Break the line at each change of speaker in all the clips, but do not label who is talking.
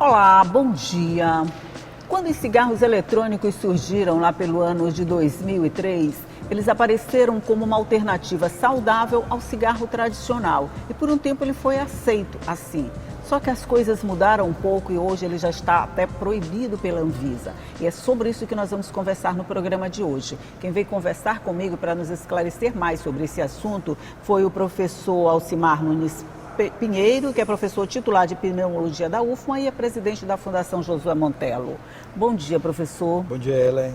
Olá, bom dia. Quando os cigarros eletrônicos surgiram lá pelo ano de 2003, eles apareceram como uma alternativa saudável ao cigarro tradicional. E por um tempo ele foi aceito assim. Só que as coisas mudaram um pouco e hoje ele já está até proibido pela Anvisa. E é sobre isso que nós vamos conversar no programa de hoje. Quem veio conversar comigo para nos esclarecer mais sobre esse assunto foi o professor Alcimar Nunes Pinheiro, que é professor titular de pneumologia da UFMA e é presidente da Fundação Josué Montelo. Bom dia, professor.
Bom dia, Ellen.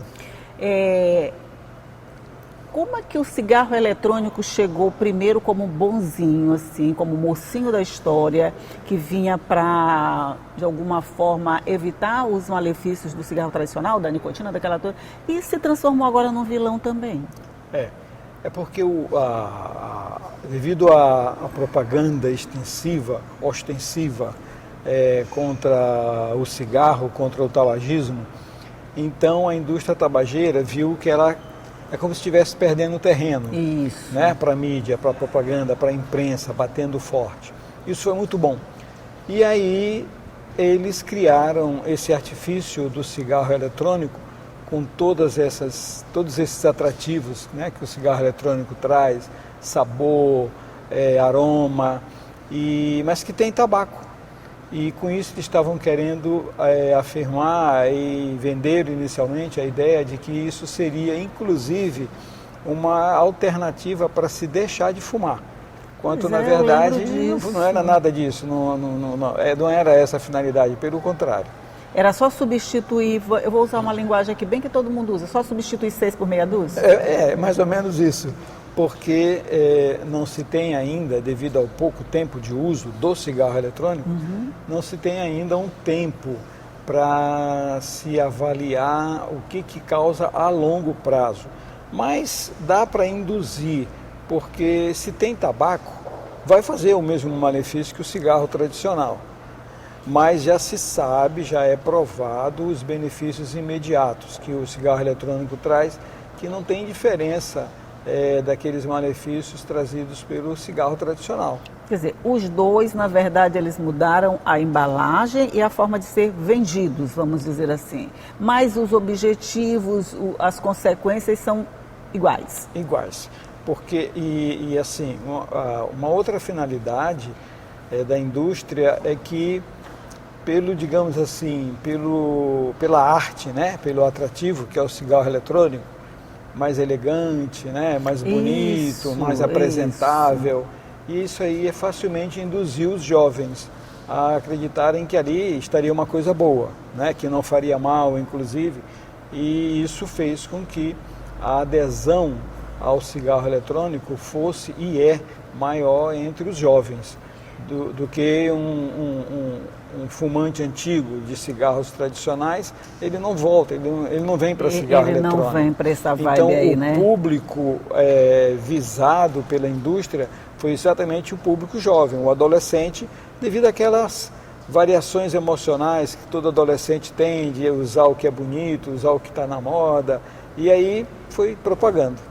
Como é que o cigarro eletrônico chegou primeiro como bonzinho, assim, como mocinho da história, que vinha para, de alguma forma, evitar os malefícios do cigarro tradicional, da nicotina, daquela coisa, e se transformou agora num vilão também?
É porque devido à propaganda extensiva, ostensiva, contra o cigarro, contra o tabagismo, então a indústria tabageira viu que ela é como se estivesse perdendo terreno.
Isso.
Né, para a mídia, para a propaganda, para a imprensa, batendo forte. Isso foi muito bom. E aí eles criaram esse artifício do cigarro eletrônico com todos esses atrativos, né, que o cigarro eletrônico traz, sabor, aroma, mas que tem tabaco. E com isso eles estavam querendo afirmar e vender inicialmente a ideia de que isso seria inclusive uma alternativa para se deixar de fumar. Quando na verdade não era nada disso, não era essa a finalidade, pelo contrário.
Era só substituir, eu vou usar uma linguagem aqui bem que todo mundo usa, só substituir 6 por meia dúzia?
É mais ou menos isso, porque não se tem ainda, devido ao pouco tempo de uso do cigarro eletrônico, não se tem ainda um tempo para se avaliar o que causa a longo prazo. Mas dá para induzir, porque se tem tabaco, vai fazer o mesmo malefício que o cigarro tradicional. Mas já se sabe, já é provado os benefícios imediatos que o cigarro eletrônico traz, que não tem diferença daqueles malefícios trazidos pelo cigarro tradicional.
Quer dizer, os dois, na verdade, eles mudaram a embalagem e a forma de ser vendidos, vamos dizer assim. Mas os objetivos, as consequências são iguais.
Iguais. Porque, assim, uma outra finalidade da indústria é que digamos assim, pela arte, né, pelo atrativo que é o cigarro eletrônico, mais elegante, né, mais bonito, mais apresentável. E isso aí é facilmente induzir os jovens a acreditarem que ali estaria uma coisa boa, né, que não faria mal, inclusive. E isso fez com que a adesão ao cigarro eletrônico fosse e é maior entre os jovens do que um fumante antigo de cigarros tradicionais. Ele não volta, ele não vem para cigarro eletrônico.
Ele não vem para essa vibe
então,
aí, né?
Então o público visado pela indústria foi exatamente o público jovem, o adolescente, devido àquelas variações emocionais que todo adolescente tem de usar o que é bonito, usar o que está na moda, e aí foi propaganda.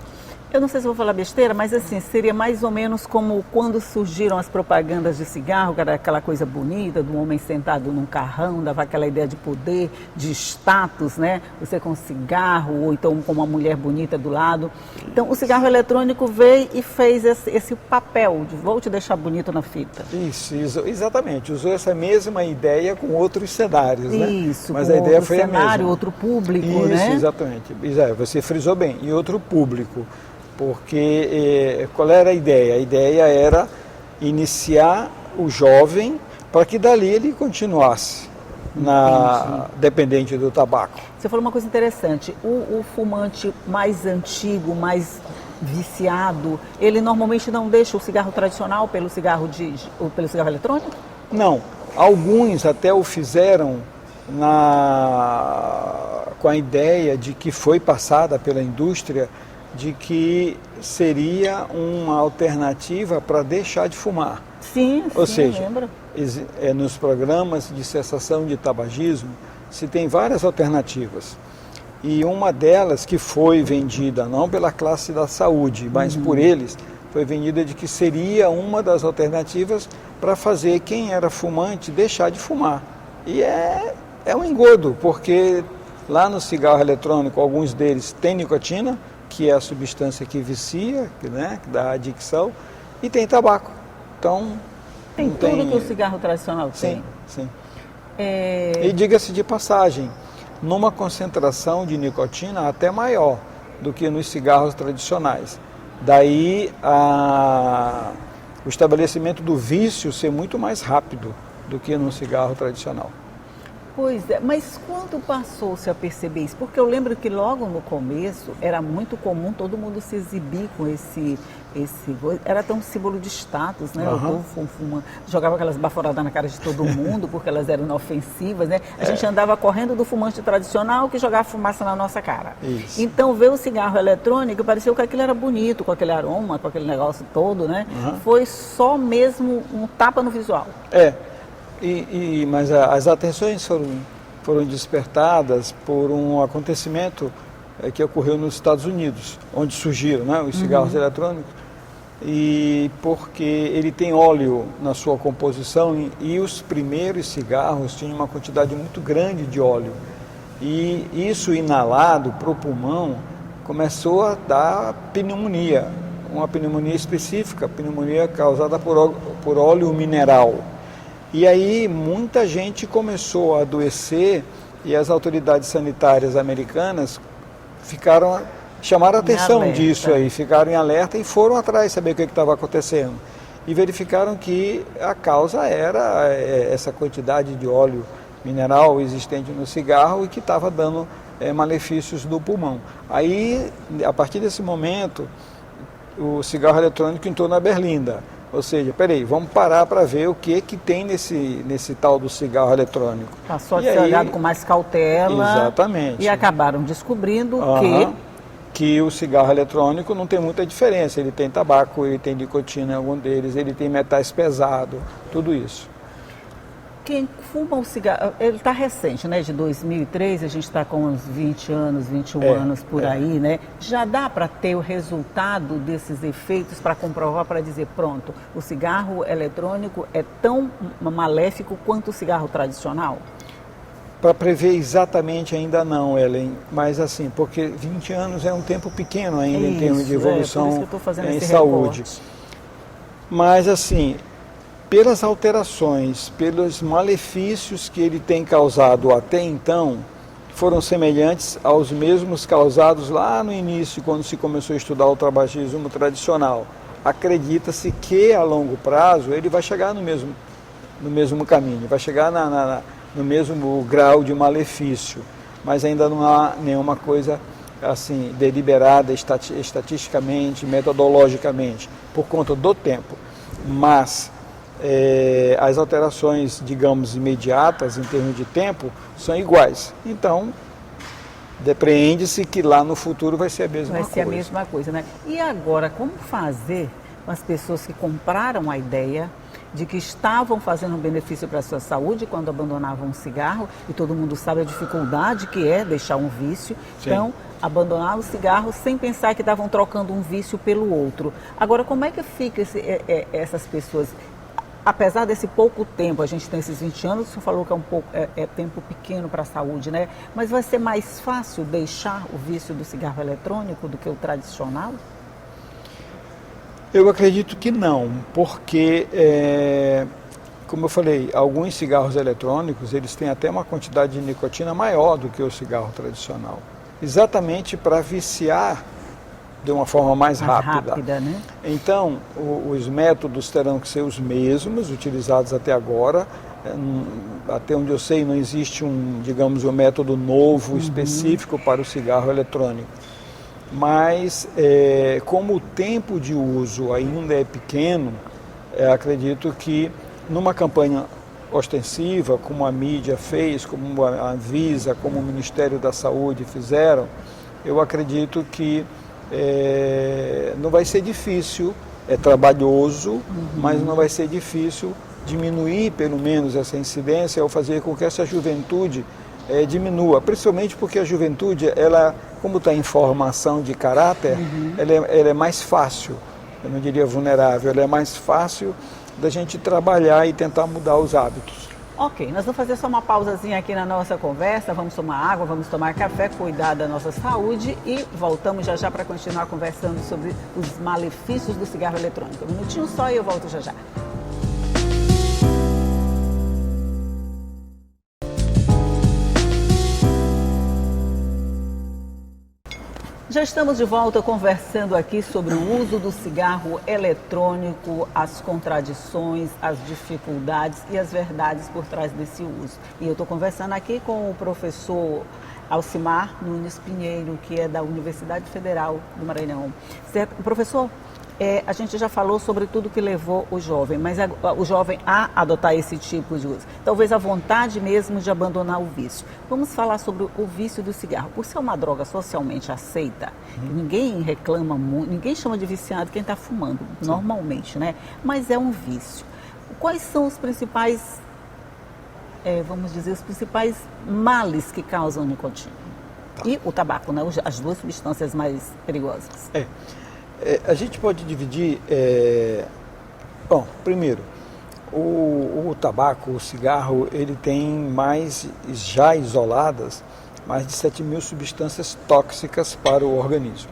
Eu não sei se vou falar besteira, mas assim, seria mais ou menos como quando surgiram as propagandas de cigarro, que era aquela coisa bonita, do homem sentado num carrão, dava aquela ideia de poder, de status, né? Você com cigarro, ou então com uma mulher bonita do lado. Então, o cigarro eletrônico veio e fez esse papel de vou te deixar bonito na fita.
Isso, exatamente. Usou essa mesma ideia com outros cenários, né?
Isso,
mas
com
a ideia
outro
foi
cenário,
a mesma.
Outro público,
isso,
né?
Isso, exatamente. Você frisou bem. E outro público. Porque qual era a ideia? A ideia era iniciar o jovem para que dali ele continuasse dependente do tabaco.
Você falou uma coisa interessante, o fumante mais antigo, mais viciado, ele normalmente não deixa o cigarro tradicional pelo cigarro eletrônico?
Não, alguns até o fizeram com a ideia de que foi passada pela indústria de que seria uma alternativa para deixar de fumar.
Sim,
Ou seja,
lembro.
Nos programas de cessação de tabagismo se tem várias alternativas. E uma delas que foi vendida não pela classe da saúde, mas por eles, foi vendida de que seria uma das alternativas para fazer quem era fumante deixar de fumar. E é um engodo, porque lá no cigarro eletrônico, alguns deles têm nicotina, que é a substância que vicia, né, que dá adicção, e tem tabaco. Então,
tem tudo que o cigarro tradicional tem.
Sim, sim. E diga-se de passagem, numa concentração de nicotina até maior do que nos cigarros tradicionais. Daí o estabelecimento do vício ser muito mais rápido do que no cigarro tradicional.
Pois é, mas quando passou-se a perceber isso? Porque eu lembro que logo no começo era muito comum todo mundo se exibir com esse era até um símbolo de status, né? O povo jogava aquelas baforadas na cara de todo mundo porque elas eram inofensivas, né? A gente andava correndo do fumante tradicional que jogava fumaça na nossa cara. Isso. Então ver o cigarro eletrônico pareceu que aquilo era bonito, com aquele aroma, com aquele negócio todo, né? Foi só mesmo um tapa no visual.
Mas as atenções foram despertadas por um acontecimento que ocorreu nos Estados Unidos, onde surgiram, né, os cigarros eletrônicos, e porque ele tem óleo na sua composição e os primeiros cigarros tinham uma quantidade muito grande de óleo. E isso inalado para o pulmão começou a dar pneumonia, uma pneumonia específica, pneumonia causada por óleo mineral. E aí muita gente começou a adoecer e as autoridades sanitárias americanas chamaram a atenção disso aí, ficaram em alerta e foram atrás saber o que estava acontecendo. E verificaram que a causa era essa quantidade de óleo mineral existente no cigarro e que estava dando malefícios no pulmão. Aí, a partir desse momento, o cigarro eletrônico entrou na berlinda. Ou seja, peraí, vamos parar para ver o que tem nesse tal do cigarro eletrônico.
Passou a ser olhado com mais cautela.
Exatamente.
E acabaram descobrindo
que o cigarro eletrônico não tem muita diferença. Ele tem tabaco, ele tem nicotina em algum deles, ele tem metais pesados, tudo isso.
Quem fuma o cigarro, ele está recente, né? De 2003, a gente está com uns 20 anos, 21 anos por aí, né? Já dá para ter o resultado desses efeitos para comprovar, para dizer, pronto, o cigarro eletrônico é tão maléfico quanto o cigarro tradicional?
Para prever exatamente ainda não, Ellen, mas assim, porque 20 anos é um tempo pequeno ainda em termos de evolução em saúde. Mas assim, pelas alterações, pelos malefícios que ele tem causado até então, foram semelhantes aos mesmos causados lá no início, quando se começou a estudar o tabagismo tradicional. Acredita-se que a longo prazo ele vai chegar no mesmo caminho, vai chegar no mesmo grau de malefício, mas ainda não há nenhuma coisa assim deliberada estatisticamente, metodologicamente, por conta do tempo. Mas as alterações, digamos, imediatas em termos de tempo são iguais. Então, depreende-se que lá no futuro vai ser a mesma coisa.
Vai ser a mesma coisa, né? E agora, como fazer com as pessoas que compraram a ideia de que estavam fazendo um benefício para a sua saúde quando abandonavam o cigarro, e todo mundo sabe a dificuldade que é deixar um vício. Sim. Então, abandonar o cigarro sem pensar que estavam trocando um vício pelo outro. Agora, como é que fica essas pessoas? Apesar desse pouco tempo, a gente tem esses 20 anos, você falou que é tempo pequeno para a saúde, né? Mas vai ser mais fácil deixar o vício do cigarro eletrônico do que o tradicional?
Eu acredito que não, porque, como eu falei, alguns cigarros eletrônicos, eles têm até uma quantidade de nicotina maior do que o cigarro tradicional. Exatamente para viciar de uma forma mais rápida.
Né?
Então, os métodos terão que ser os mesmos, utilizados até agora. Até onde eu sei, não existe um método novo, específico para o cigarro eletrônico. Mas, como o tempo de uso ainda é pequeno, acredito que numa campanha ostensiva, como a mídia fez, como a Anvisa, como o Ministério da Saúde fizeram, eu acredito que não vai ser difícil, é trabalhoso, mas não vai ser difícil diminuir pelo menos essa incidência ou fazer com que essa juventude diminua, principalmente porque a juventude, ela, como está em formação de caráter, ela é mais fácil, eu não diria vulnerável, ela é mais fácil da gente trabalhar e tentar mudar os hábitos.
Ok, nós vamos fazer só uma pausazinha aqui na nossa conversa, vamos tomar água, vamos tomar café, cuidar da nossa saúde e voltamos já já para continuar conversando sobre os malefícios do cigarro eletrônico. Um minutinho só e eu volto já já. Já estamos de volta conversando aqui sobre o uso do cigarro eletrônico, as contradições, as dificuldades e as verdades por trás desse uso. E eu estou conversando aqui com o professor Alcimar Nunes Pinheiro, que é da Universidade Federal do Maranhão. Certo? Professor, a gente já falou sobre tudo que levou o jovem a adotar esse tipo de uso. Talvez a vontade mesmo de abandonar o vício. Vamos falar sobre o vício do cigarro. Por ser uma droga socialmente aceita, ninguém reclama muito, ninguém chama de viciado quem está fumando, normalmente, né? Mas é um vício. Quais são os principais, vamos dizer, os principais males que causam nicotina? E o tabaco, né? As duas substâncias mais perigosas.
A gente pode dividir, bom, primeiro, o tabaco, o cigarro, ele tem mais, já isoladas, mais de 7.000 substâncias tóxicas para o organismo.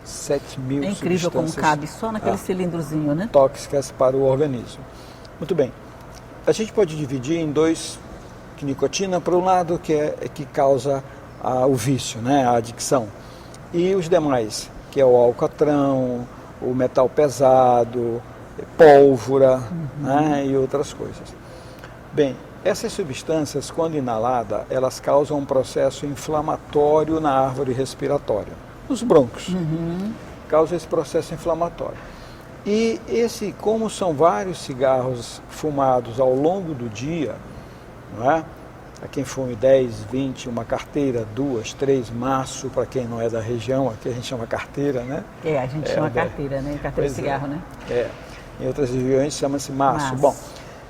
7.000
É incrível como cabe só naquele cilindrozinho, né?
Tóxicas para o organismo. Muito bem. A gente pode dividir em dois, que nicotina, por um lado, que causa o vício, né, a adicção, e os demais, que é o alcatrão, o metal pesado, pólvora, né, e outras coisas. Bem, essas substâncias, quando inaladas, elas causam um processo inflamatório na árvore respiratória, nos brônquios. Causa esse processo inflamatório. E como são vários cigarros fumados ao longo do dia, não é? Para quem fume 10, 20, uma carteira, 2, 3, maço, para quem não é da região, aqui a gente chama carteira, né?
A gente chama carteira, né? Carteira de cigarro, né?
Em outras regiões chama-se maço. Bom,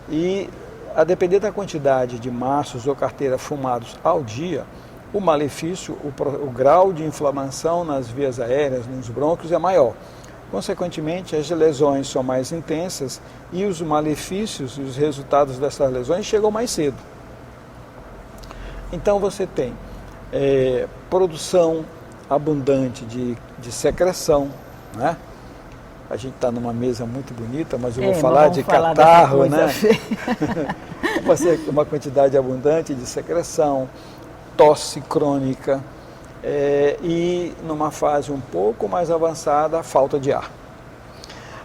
e a depender da quantidade de maços ou carteira fumados ao dia, o malefício, o grau de inflamação nas vias aéreas, nos brônquios é maior. Consequentemente, as lesões são mais intensas e os malefícios e os resultados dessas lesões chegam mais cedo. Então você tem produção abundante de secreção, né? A gente está numa mesa muito bonita, mas eu vou falar de catarro, né? Uma quantidade abundante de secreção, tosse crônica e numa fase um pouco mais avançada, a falta de ar.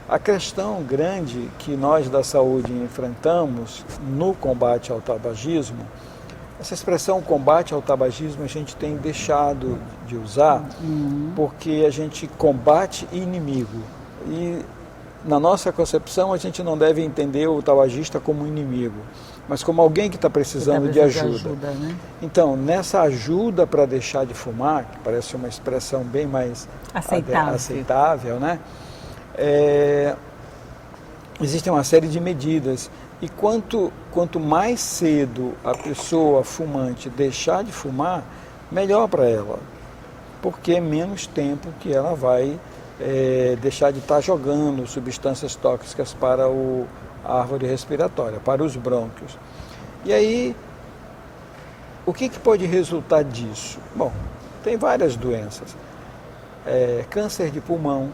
A questão grande que nós da saúde enfrentamos no combate ao tabagismo, essa expressão combate ao tabagismo a gente tem deixado de usar porque a gente combate inimigo. E na nossa concepção a gente não deve entender o tabagista como inimigo, mas como alguém que está precisando de ajuda. Né? Então, nessa ajuda para deixar de fumar, que parece uma expressão bem mais aceitável, né? Existem uma série de medidas. E quanto mais cedo a pessoa fumante deixar de fumar, melhor para ela, porque é menos tempo que ela vai deixar de estar jogando substâncias tóxicas para a árvore respiratória, para os brônquios. E aí, o que pode resultar disso? Bom, tem várias doenças. Câncer de pulmão.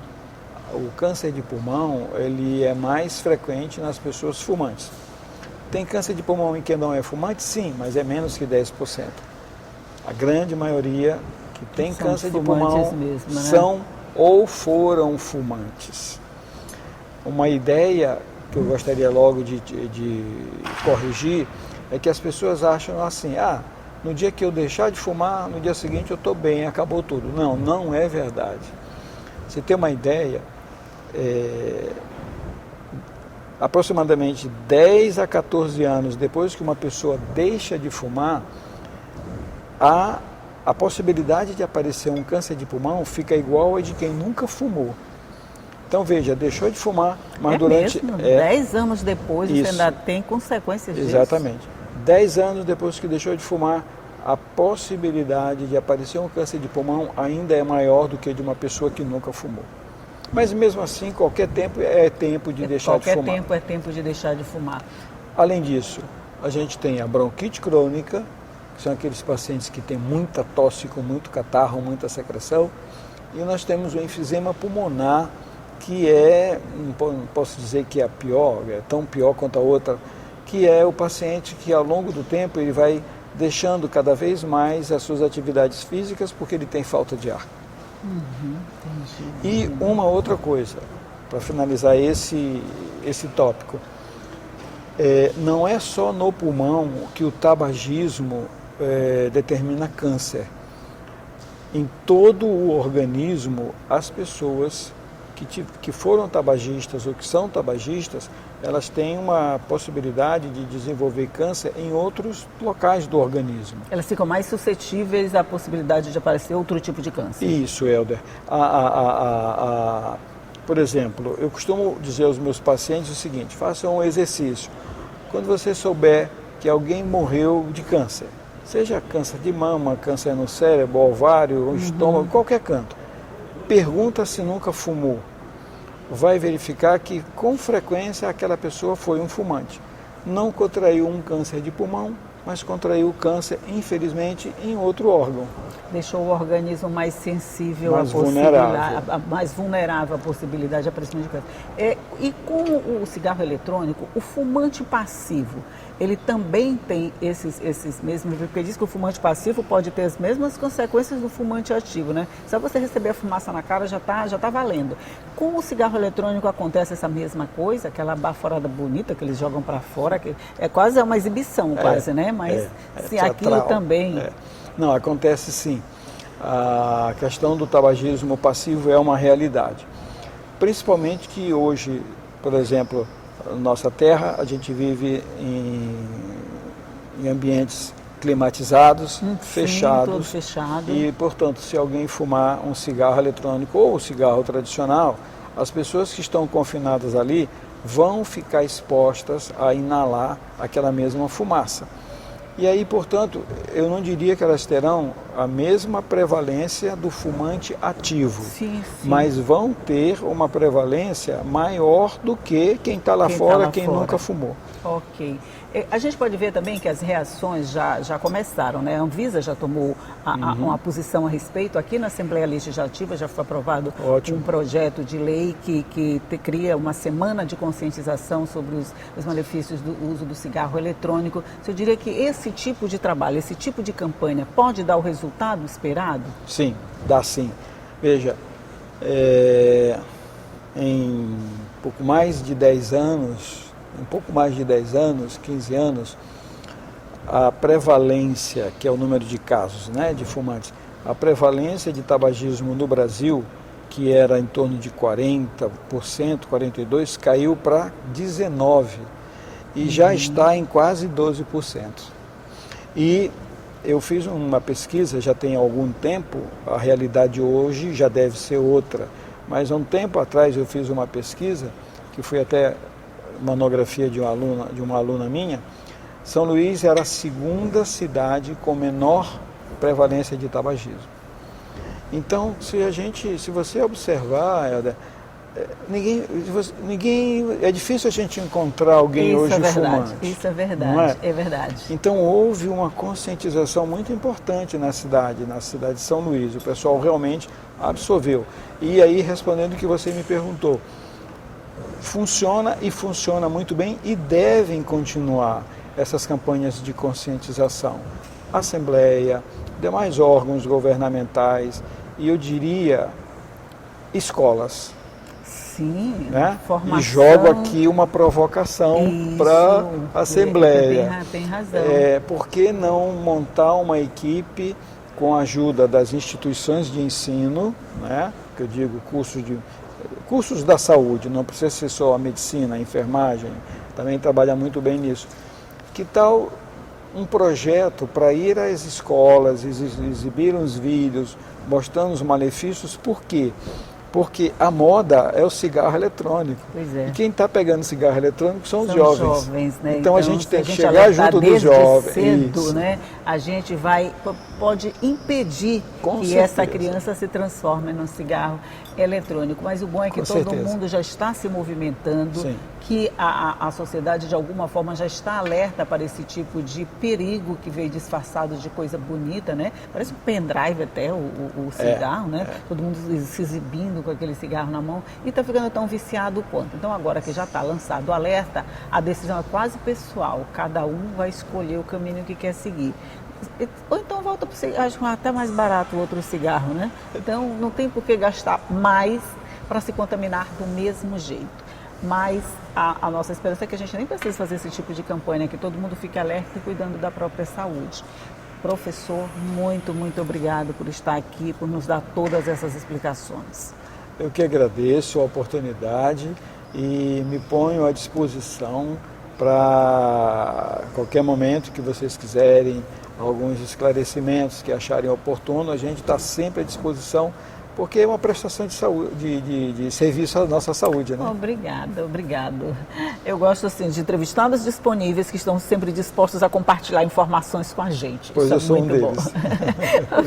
O câncer de pulmão ele é mais frequente nas pessoas fumantes. Tem câncer de pulmão em quem não é fumante? Sim, mas é menos que 10%. A grande maioria que tem câncer de pulmão mesmo, né? São ou foram fumantes. Uma ideia que eu gostaria logo de corrigir é que as pessoas acham assim, no dia que eu deixar de fumar, no dia seguinte eu estou bem, acabou tudo. Não, não é verdade. Você tem uma ideia, aproximadamente 10 a 14 anos depois que uma pessoa deixa de fumar, a possibilidade de aparecer um câncer de pulmão fica igual a de quem nunca fumou. Então veja, deixou de fumar, mas durante...
Mesmo? 10 anos depois você ainda tem consequências disso?
Exatamente. 10 anos depois que deixou de fumar, a possibilidade de aparecer um câncer de pulmão ainda é maior do que de uma pessoa que nunca fumou. Mas mesmo assim, qualquer tempo é tempo de deixar de fumar.
Qualquer tempo é tempo de deixar de fumar.
Além disso, a gente tem a bronquite crônica, que são aqueles pacientes que têm muita tosse, com muito catarro, muita secreção, e nós temos o enfisema pulmonar, que não posso dizer que é a pior, é tão pior quanto a outra, que é o paciente que ao longo do tempo ele vai deixando cada vez mais as suas atividades físicas porque ele tem falta de ar. E uma outra coisa, para finalizar esse tópico, não é só no pulmão que o tabagismo determina câncer. Em todo o organismo, as pessoas que foram tabagistas ou que são tabagistas, elas têm uma possibilidade de desenvolver câncer em outros locais do organismo.
Elas ficam mais suscetíveis à possibilidade de aparecer outro tipo de câncer.
Isso, Helder. Por exemplo, eu costumo dizer aos meus pacientes o seguinte: façam um exercício. Quando você souber que alguém morreu de câncer, seja câncer de mama, câncer no cérebro, ovário, estômago, qualquer canto, pergunta se nunca fumou. Vai verificar que com frequência aquela pessoa foi um fumante. Não contraiu um câncer de pulmão, mas contraiu câncer, infelizmente, em outro órgão.
Deixou o organismo mais sensível, mais vulnerável à possibilidade de aparecimento de câncer. E com o cigarro eletrônico, o fumante passivo, ele também tem esses mesmos, porque diz que o fumante passivo pode ter as mesmas consequências do fumante ativo, né? Só você receber a fumaça na cara já tá valendo. Com o cigarro eletrônico acontece essa mesma coisa, aquela baforada bonita que eles jogam para fora, que é quase uma exibição, quase, né? Mas se aquilo também...
Não, acontece sim. A questão do tabagismo passivo é uma realidade. Principalmente que hoje, por exemplo, na nossa terra, a gente vive em ambientes climatizados, fechados.
Sim, fechado.
E, portanto, se alguém fumar um cigarro eletrônico ou o cigarro tradicional, as pessoas que estão confinadas ali vão ficar expostas a inalar aquela mesma fumaça. E aí, portanto, eu não diria que elas terão a mesma prevalência do fumante ativo,
sim.
Mas vão ter uma prevalência maior do que quem está lá fora, quem nunca fumou.
Ok. A gente pode ver também que as reações já começaram, né? A Anvisa já tomou uma posição a respeito. Aqui na Assembleia Legislativa já foi aprovado um projeto de lei que cria uma semana de conscientização sobre os malefícios do uso do cigarro eletrônico. Você diria que esse tipo de trabalho, esse tipo de campanha pode dar o resultado esperado?
Sim, dá sim. Veja, em pouco mais de 10 anos, 15 anos, a prevalência, que é o número de casos, né, de fumantes, a prevalência de tabagismo no Brasil, que era em torno de 40%, 42%, caiu para 19% e já está em quase 12%. E eu fiz uma pesquisa, já tem algum tempo, a realidade hoje já deve ser outra, mas há um tempo atrás eu fiz uma pesquisa, que foi até monografia de uma aluna minha. São Luís era a segunda cidade com menor prevalência de tabagismo. Então, se você observar, Helder, é difícil a gente encontrar alguém hoje fumante.
Isso é verdade, é verdade.
Então houve uma conscientização muito importante na cidade de São Luís. O pessoal realmente absorveu. E aí, respondendo o que você me perguntou, funciona e funciona muito bem e devem continuar essas campanhas de conscientização. Assembleia, demais órgãos governamentais e eu diria escolas.
Sim,
né?
Formação.
E jogo aqui uma provocação para a Assembleia.
Tem razão.
Por que não montar uma equipe com a ajuda das instituições de ensino, né? Que eu digo cursos da saúde, não precisa ser só a medicina, a enfermagem, também trabalha muito bem nisso. Que tal um projeto para ir às escolas, exibir uns vídeos, mostrando os malefícios? Por quê? Porque a moda é o cigarro eletrônico.
Pois é.
E quem está pegando cigarro eletrônico são os jovens.
Né?
Então a gente tem que chegar junto dos jovens.
Cedo, né? A gente vai... pode impedir
Com
que
certeza.
essa criança se transforme num cigarro eletrônico. Mas o bom é que
Com
todo
certeza.
mundo já está se movimentando,
Sim.
que a sociedade de alguma forma já está alerta para esse tipo de perigo que veio disfarçado de coisa bonita, né? Parece um pendrive até o cigarro, né? Todo mundo se exibindo com aquele cigarro na mão e está ficando tão viciado quanto. Então agora que já está lançado o alerta, a decisão é quase pessoal, cada um vai escolher o caminho que quer seguir. Ou então volta para o cigarro, acho até mais barato o outro cigarro, né? Então não tem por que gastar mais para se contaminar do mesmo jeito. Mas a nossa esperança é que a gente nem precise fazer esse tipo de campanha, que todo mundo fique alerta e cuidando da própria saúde. Professor, muito, muito obrigado por estar aqui, por nos dar todas essas explicações.
Eu que agradeço a oportunidade e me ponho à disposição para qualquer momento que vocês quiserem, alguns esclarecimentos que acharem oportuno, a gente está sempre à disposição, porque é uma prestação de saúde, de serviço à nossa saúde, né?
Obrigada, obrigado. Eu gosto assim de entrevistados disponíveis que estão sempre dispostos a compartilhar informações com a gente.
Pois
isso
eu sou
muito
um
bom.
deles.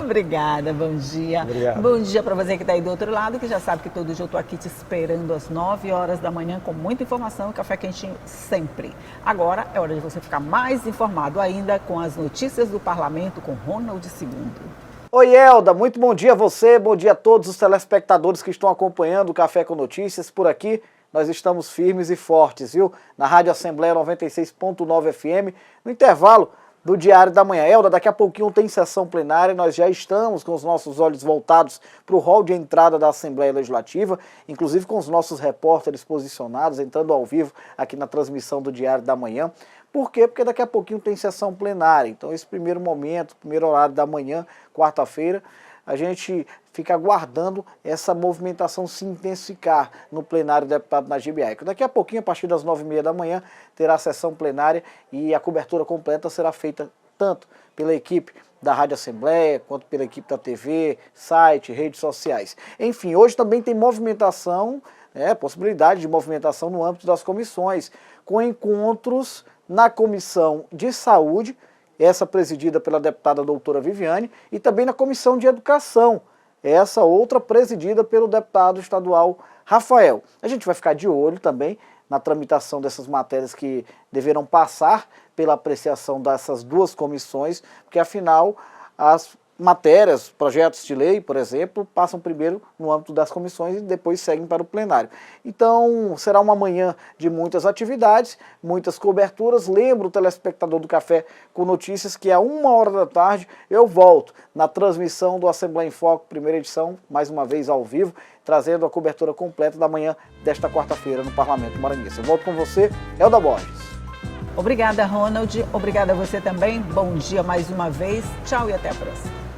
Obrigada, bom dia.
Obrigado.
Bom dia para você que está aí do outro lado, que já sabe que todo dia eu estou aqui te esperando às 9 horas da manhã com muita informação e café quentinho sempre. Agora é hora de você ficar mais informado ainda com as notícias do Parlamento com Ronald II.
Oi, Elda, muito bom dia a você, bom dia a todos os telespectadores que estão acompanhando o Café com Notícias. Por aqui nós estamos firmes e fortes, viu? Na Rádio Assembleia 96.9 FM, no intervalo do Diário da Manhã. Elda, daqui a pouquinho tem sessão plenária, nós já estamos com os nossos olhos voltados para o hall de entrada da Assembleia Legislativa, inclusive com os nossos repórteres posicionados, entrando ao vivo aqui na transmissão do Diário da Manhã. Por quê? Porque daqui a pouquinho tem sessão plenária. Então, esse primeiro momento, primeiro horário da manhã, quarta-feira, a gente fica aguardando essa movimentação se intensificar no plenário do deputado Najib Aico. Daqui a pouquinho, a partir das 9h30 da manhã, terá a sessão plenária e a cobertura completa será feita tanto pela equipe da Rádio Assembleia, quanto pela equipe da TV, site, redes sociais. Enfim, hoje também tem movimentação, possibilidade de movimentação no âmbito das comissões, com encontros na Comissão de Saúde, essa presidida pela deputada doutora Viviane, e também na Comissão de Educação, essa outra presidida pelo deputado estadual Rafael. A gente vai ficar de olho também na tramitação dessas matérias que deverão passar pela apreciação dessas duas comissões, porque afinal as matérias, projetos de lei, por exemplo, passam primeiro no âmbito das comissões e depois seguem para o plenário. Então, será uma manhã de muitas atividades, muitas coberturas. Lembro o telespectador do Café com Notícias que às 1h da tarde eu volto na transmissão do Assembleia em Foco, primeira edição, mais uma vez ao vivo, trazendo a cobertura completa da manhã desta quarta-feira no Parlamento Maranhense. Eu volto com você, Elda Borges.
Obrigada, Ronald. Obrigada a você também. Bom dia mais uma vez. Tchau e até a próxima.